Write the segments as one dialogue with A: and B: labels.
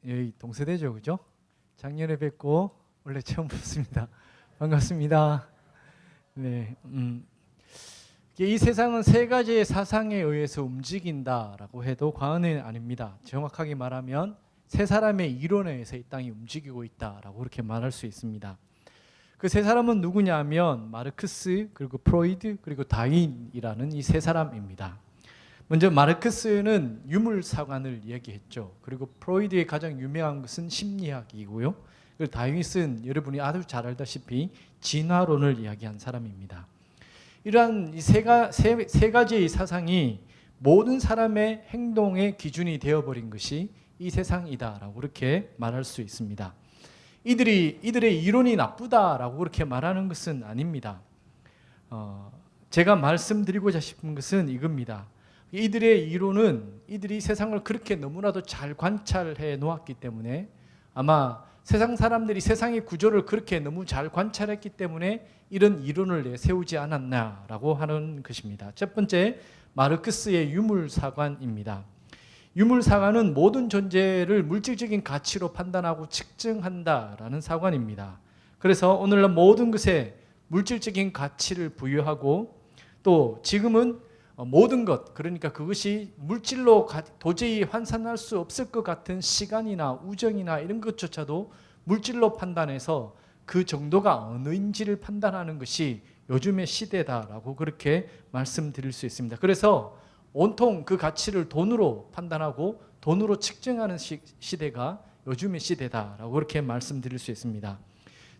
A: 여기 동서대죠, 그죠? 작년에 뵙고 원래 처음 뵙습니다. 반갑습니다. 네, 이 세상은 세 가지의 사상에 의해서 움직인다라고 해도 과언은 아닙니다. 정확하게 말하면 세 사람의 이론에 의해서 이 땅이 움직이고 있다라고 그렇게 말할 수 있습니다. 그 세 사람은 누구냐면 마르크스, 그리고 프로이드, 그리고 다윈이라는 이 세 사람입니다. 먼저 마르크스는 유물사관을 이야기했죠. 그리고 프로이드의 가장 유명한 것은 심리학이고요. 그리고 다윈은 여러분이 아주 잘 알다시피 진화론을 이야기한 사람입니다. 이러한 세 가지의 사상이 모든 사람의 행동의 기준이 되어버린 것이 이 세상이다라고 그렇게 말할 수 있습니다. 이들의 이론이 나쁘다라고 그렇게 말하는 것은 아닙니다. 제가 말씀드리고자 싶은 것은 이겁니다. 이들의 이론은 이들이 세상을 그렇게 너무나도 잘 관찰해 놓았기 때문에 아마 세상 사람들이 세상의 구조를 그렇게 너무 잘 관찰했기 때문에 이런 이론을 내세우지 않았나라고 하는 것입니다. 첫 번째, 마르크스의 유물사관입니다. 유물사관은 모든 존재를 물질적인 가치로 판단하고 측정한다라는 사관입니다. 그래서 오늘날 모든 것에 물질적인 가치를 부여하고 또 지금은 모든 것, 그러니까 그것이 물질로 도저히 환산할 수 없을 것 같은 시간이나 우정이나 이런 것조차도 물질로 판단해서 그 정도가 어느인지를 판단하는 것이 요즘의 시대다라고 그렇게 말씀드릴 수 있습니다. 그래서 온통 그 가치를 돈으로 판단하고 돈으로 측정하는 시대가 요즘의 시대다라고 그렇게 말씀드릴 수 있습니다.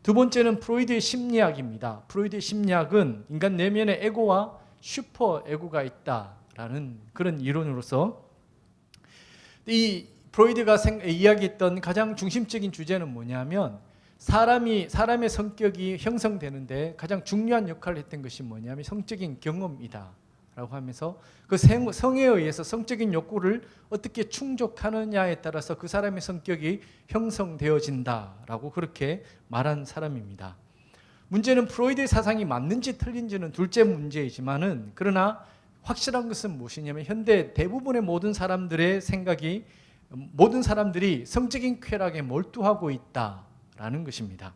A: 두 번째는 프로이드의 심리학입니다. 프로이드의 심리학은 인간 내면의 에고와 슈퍼 에고가 있다라는 그런 이론으로서 이 프로이드가 이야기했던 가장 중심적인 주제는 뭐냐면 사람의 성격이 형성되는데 가장 중요한 역할을 했던 것이 뭐냐면 성적인 경험이다 라고 하면서 그 성에 의해서 성적인 욕구를 어떻게 충족하느냐에 따라서 그 사람의 성격이 형성되어진다라고 그렇게 말한 사람입니다. 문제는 프로이드의 사상이 맞는지 틀린지는 둘째 문제이지만은 그러나 확실한 것은 무엇이냐면 현대 대부분의 모든 사람들의 생각이 모든 사람들이 성적인 쾌락에 몰두하고 있다라는 것입니다.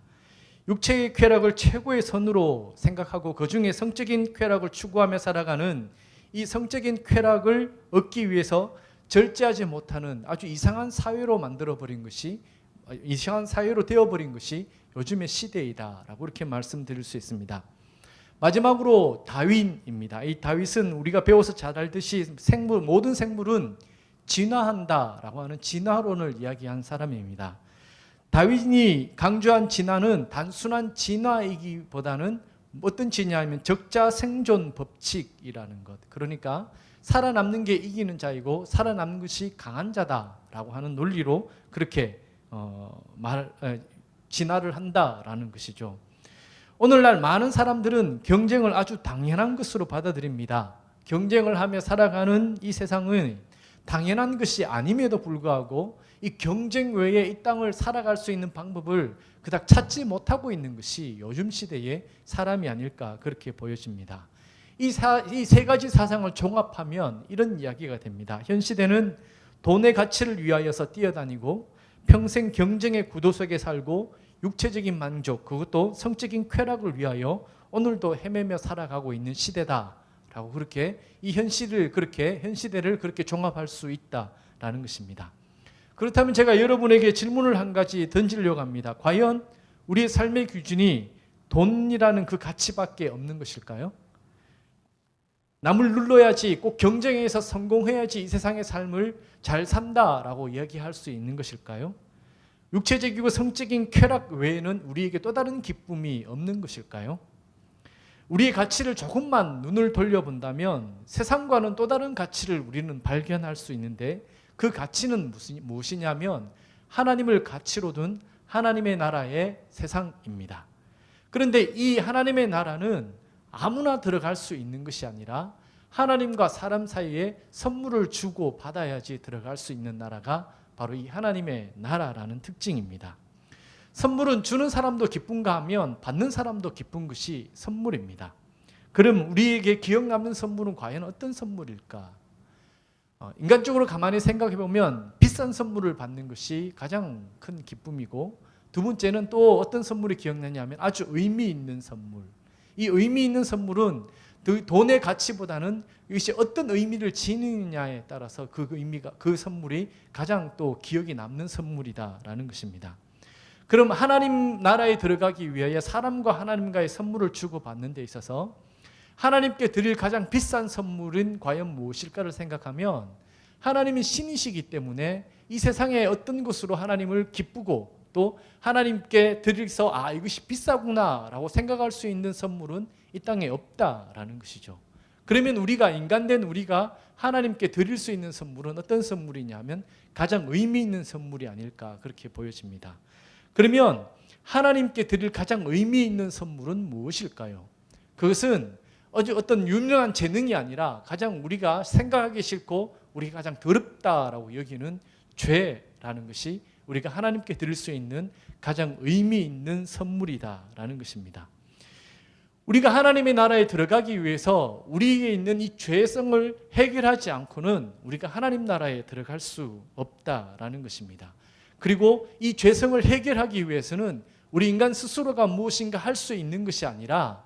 A: 육체의 쾌락을 최고의 선으로 생각하고 그중에 성적인 쾌락을 추구하며 살아가는 이 성적인 쾌락을 얻기 위해서 절제하지 못하는 아주 이상한 사회로 만들어버린 것이 이상한 사회로 되어버린 것이 요즘의 시대이다라고 이렇게 말씀드릴 수 있습니다. 마지막으로 다윈입니다. 이 다윗은 우리가 배워서 잘 알듯이 모든 생물은 진화한다라고 하는 진화론을 이야기한 사람입니다. 다윈이 강조한 진화는 단순한 진화이기보다는 어떤 진화냐면 적자 생존 법칙이라는 것. 그러니까 살아남는 게 이기는 자이고 살아남는 것이 강한 자다라고 하는 논리로 그렇게 진화를 한다라는 것이죠. 오늘날 많은 사람들은 경쟁을 아주 당연한 것으로 받아들입니다. 경쟁을 하며 살아가는 이 세상은 당연한 것이 아님에도 불구하고 이 경쟁 외에 이 땅을 살아갈 수 있는 방법을 그닥 찾지 못하고 있는 것이 요즘 시대의 사람이 아닐까 그렇게 보여집니다. 이 세 가지 사상을 종합하면 이런 이야기가 됩니다. 현 시대는 돈의 가치를 위하여서 뛰어다니고 평생 경쟁의 구도 속에 살고 육체적인 만족, 그것도 성적인 쾌락을 위하여 오늘도 헤매며 살아가고 있는 시대다라고 그렇게 이 현 시대를 그렇게 종합할 수 있다라는 것입니다. 그렇다면 제가 여러분에게 질문을 한 가지 던지려고 합니다. 과연 우리의 삶의 기준이 돈이라는 그 가치밖에 없는 것일까요? 남을 눌러야지, 꼭 경쟁에서 성공해야지 이 세상의 삶을 잘 산다라고 이야기할 수 있는 것일까요? 육체적이고 성적인 쾌락 외에는 우리에게 또 다른 기쁨이 없는 것일까요? 우리의 가치를 조금만 눈을 돌려본다면 세상과는 또 다른 가치를 우리는 발견할 수 있는데 그 가치는 무엇이냐면 하나님을 가치로 둔 하나님의 나라의 세상입니다. 그런데 이 하나님의 나라는 아무나 들어갈 수 있는 것이 아니라 하나님과 사람 사이에 선물을 주고 받아야지 들어갈 수 있는 나라가 바로 이 하나님의 나라라는 특징입니다. 선물은 주는 사람도 기쁜가 하면 받는 사람도 기쁜 것이 선물입니다. 그럼 우리에게 기억 남는 선물은 과연 어떤 선물일까? 인간적으로 가만히 생각해 보면 비싼 선물을 받는 것이 가장 큰 기쁨이고, 두 번째는 또 어떤 선물이 기억나냐면 아주 의미 있는 선물. 이 의미 있는 선물은 돈의 가치보다는 이것이 어떤 의미를 지니느냐에 따라서 그 선물이 가장 또 기억이 남는 선물이다라는 것입니다. 그럼 하나님 나라에 들어가기 위하여 사람과 하나님과의 선물을 주고받는 데 있어서 하나님께 드릴 가장 비싼 선물은 과연 무엇일까를 생각하면, 하나님은 신이시기 때문에 이 세상의 어떤 것으로 하나님을 기쁘고 또 하나님께 드려서 이것이 비싸구나 라고 생각할 수 있는 선물은 이 땅에 없다라는 것이죠. 그러면 인간된 우리가 하나님께 드릴 수 있는 선물은 어떤 선물이냐면 가장 의미 있는 선물이 아닐까, 그렇게 보여집니다. 그러면 하나님께 드릴 가장 의미 있는 선물은 무엇일까요? 그것은 어떤 유명한 재능이 아니라 가장 우리가 생각하기 싫고 우리가 가장 더럽다라고 여기는 죄라는 것이 우리가 하나님께 드릴 수 있는 가장 의미 있는 선물이다라는 것입니다. 우리가 하나님의 나라에 들어가기 위해서 우리에게 있는 이 죄성을 해결하지 않고는 우리가 하나님 나라에 들어갈 수 없다라는 것입니다. 그리고 이 죄성을 해결하기 위해서는 우리 인간 스스로가 무엇인가 할 수 있는 것이 아니라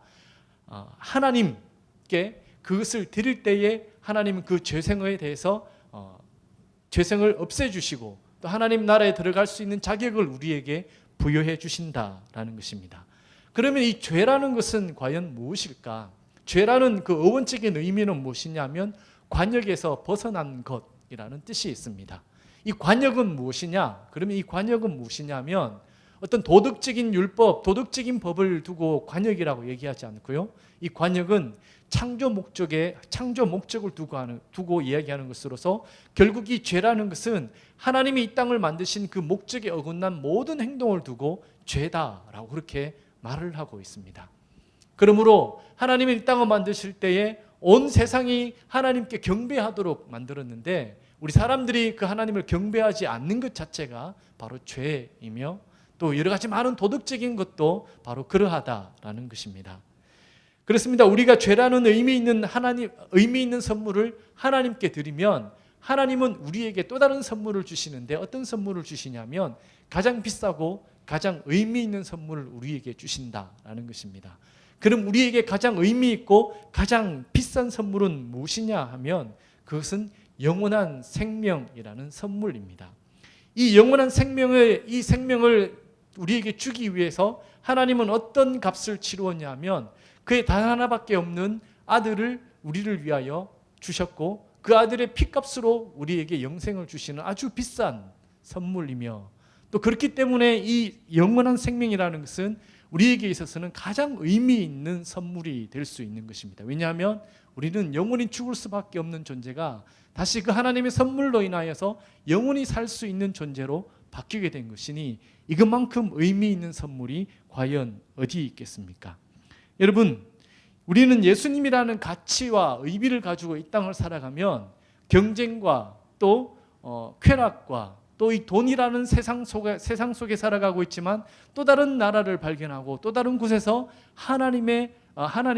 A: 하나님께 그것을 드릴 때에 하나님은 그 죄성에 대해서 죄성을 없애주시고 또 하나님 나라에 들어갈 수 있는 자격을 우리에게 부여해 주신다라는 것입니다. 그러면 이 죄라는 것은 과연 무엇일까? 죄라는 그 어원적인 의미는 무엇이냐면 관역에서 벗어난 것이라는 뜻이 있습니다. 이 관역은 무엇이냐? 그러면 이 관역은 무엇이냐면 어떤 도덕적인 율법, 도덕적인 법을 두고 관역이라고 얘기하지 않고요. 이 관역은 창조 목적을 두고 이야기하는 것으로서 결국 이 죄라는 것은 하나님이 이 땅을 만드신 그 목적에 어긋난 모든 행동을 두고 죄다라고 그렇게 말을 하고 있습니다. 그러므로 하나님이 이 땅을 만드실 때에 온 세상이 하나님께 경배하도록 만들었는데 우리 사람들이 그 하나님을 경배하지 않는 것 자체가 바로 죄이며 또 여러 가지 많은 도덕적인 것도 바로 그러하다라는 것입니다. 그렇습니다. 우리가 죄라는 의미 있는 선물을 하나님께 드리면 하나님은 우리에게 또 다른 선물을 주시는데 어떤 선물을 주시냐면 가장 비싸고 가장 의미 있는 선물을 우리에게 주신다라는 것입니다. 그럼 우리에게 가장 의미 있고 가장 비싼 선물은 무엇이냐 하면 그것은 영원한 생명이라는 선물입니다. 이 영원한 생명을 우리에게 주기 위해서 하나님은 어떤 값을 치루었냐면 그의 단 하나밖에 없는 아들을 우리를 위하여 주셨고 그 아들의 피값으로 우리에게 영생을 주시는 아주 비싼 선물이며 또 그렇기 때문에 이 영원한 생명이라는 것은 우리에게 있어서는 가장 의미 있는 선물이 될 수 있는 것입니다. 왜냐하면 우리는 영원히 죽을 수밖에 없는 존재가 다시 그 하나님의 선물로 인하여서 영원히 살 수 있는 존재로 바뀌게 된 것이니 이것만큼 의미 있는 선물이 과연 어디 있겠습니까? 여러분, 우리는 예수님이라는 가치와 의미를 가지고 이 땅을 살아가면 경쟁과 또 쾌락과 또 이 돈이라는 세상 속에 살아가고 있지만 또 다른 나라를 발견하고 또 다른 곳에서 하나님의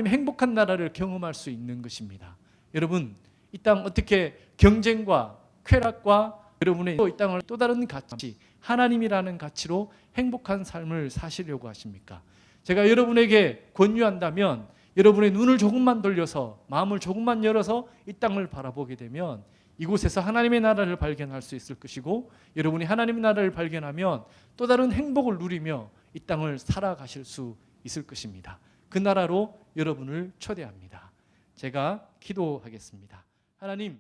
A: 행복한 나라를 경험할 수 있는 것입니다. 여러분, 이 땅 어떻게 경쟁과 쾌락과 여러분의 이 땅을 또 다른 가치, 하나님이라는 가치로 행복한 삶을 사시려고 하십니까? 제가 여러분에게 권유한다면 여러분의 눈을 조금만 돌려서 마음을 조금만 열어서 이 땅을 바라보게 되면 이곳에서 하나님의 나라를 발견할 수 있을 것이고 여러분이 하나님의 나라를 발견하면 또 다른 행복을 누리며 이 땅을 살아가실 수 있을 것입니다. 그 나라로 여러분을 초대합니다. 제가 기도하겠습니다. 하나님,